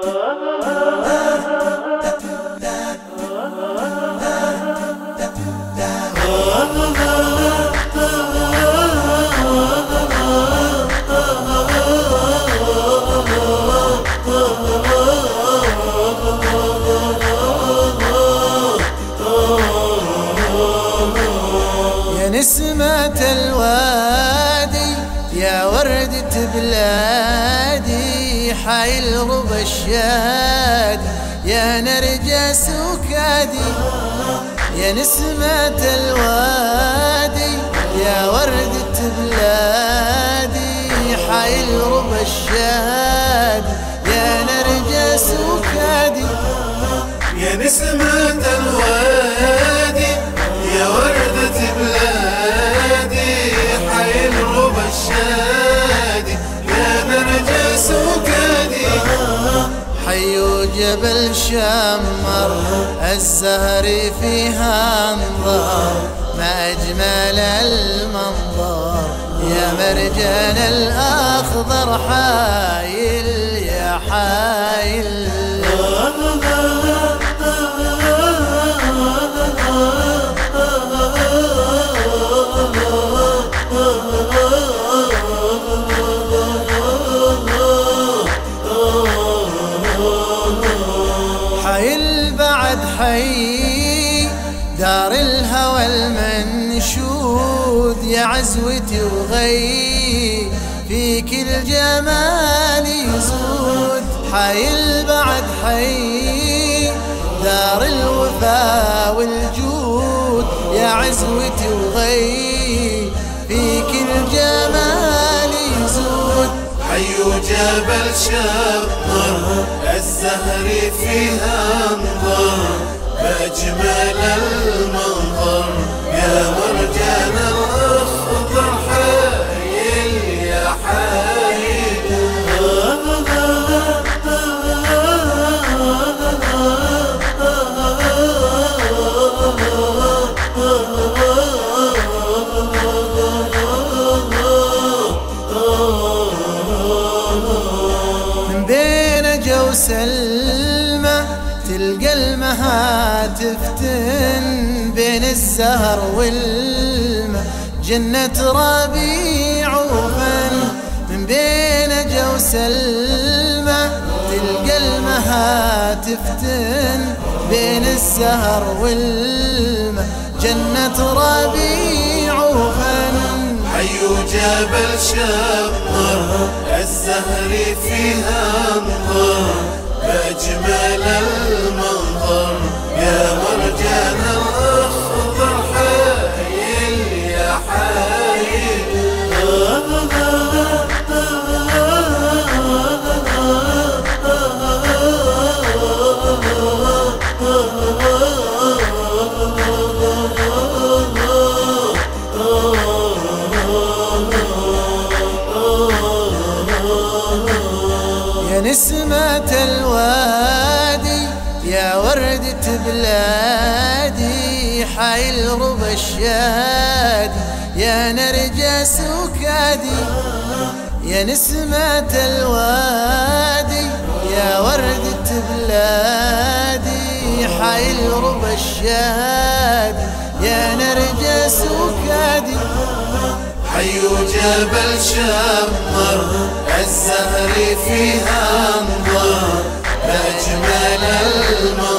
يا نسمة الوادي يا وردة بلادي، حايل ربى الشادي يا نرجس وكادي. يا نسمة الوادي يا وردة بلادي، حايل ربى الشادي يا نرجس وكادي. يا نسمة الوادي يا وردة بلادي، حايل ربى الشادي يا نرجس وكادي. حيو جبل شمر الزهر فيها انظار، ما أجمل المنظر يا مرجان الأخضر. حايل يا حايل حايل بعد حي دار الهوى المنشود، يا عزوتي وغي فيك الجمال يزود. حايل بعد حي دار الوفا والجود، يا عزوتي وغي فيك الجمال يزود. حيو جبل شمر الزهر فيها انظر، بأجمل المنظر يا مرجان الأخضر. حايل يا حايل من بين جوسلمة تلقى المهاتف بين الزهر والماء، جنة ربيع وفن. من بين جوسلمة تلقى المهاتف بين الزهر والماء، جنة ربيع وفن. حيو جبل شمر الزهر فيها انظر، بأجمل المنظر يا مرجان الأخضر. حايل يا حايل يا نسمة الوادي يا وردة بلادي، حايل ربى الشادي يا نرجس وكادي. يا نسمة الوادي يا وردة بلادي، حايل ربى الشادي يا نرجس وكادي. حيو جبل شمر الزهر فيها انظر، بأجمل المنظر